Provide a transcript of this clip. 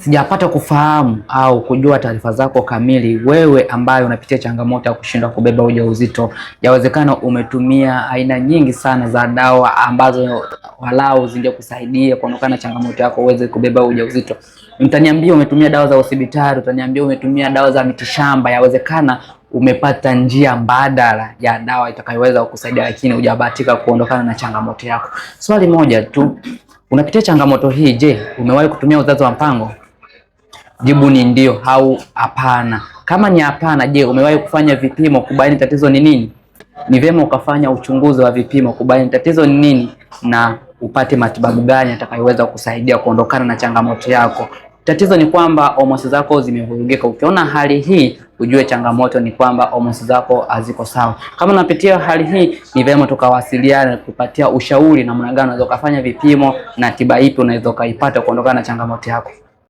sijapata kufahamu au kujua taarifa zako kamili. Wewe ambaye unapitia changamoto ya kushindwa kubeba ujauzito, yawezekana umetumia aina nyingi sana za dawa ambazo walau zingekusaidia kuondokana na changamoto yako uweze kubeba ujauzito. Mtaniambia umetumia dawa za hospitali, utaniambia umetumia dawa za mitishamba. Yawezekana umepata njia mbadala ya dawa itakayoweza kukusaidia, lakini hujabahatika kuondokana na changamoto yako. Swali moja tu, unapitia changamoto hii, je, umewahi kutumia uzazi wa mpango? Jibu ni ndio au hapana. Kama ni hapana, je, umewahi kufanya vipimo kubaini tatizo ni nini? Ni vyema ukafanya uchunguzi wa vipimo kubaini tatizo ni nini na upate matibabu gani yatakayoweza kukusaidia kuondokana na changamoto yako. Tatizo ni kwamba homoni zako zimevurugika. Ukiona hali hii, ujue changamoto ni kwamba homoni zako haziko sawa. Kama unapitia hali hii, ni vyema tukawasiliana kupatia ushauri namna gani unaweza kufanya vipimo na tiba ipi unaweza kuipata kuondokana na changamoto yako.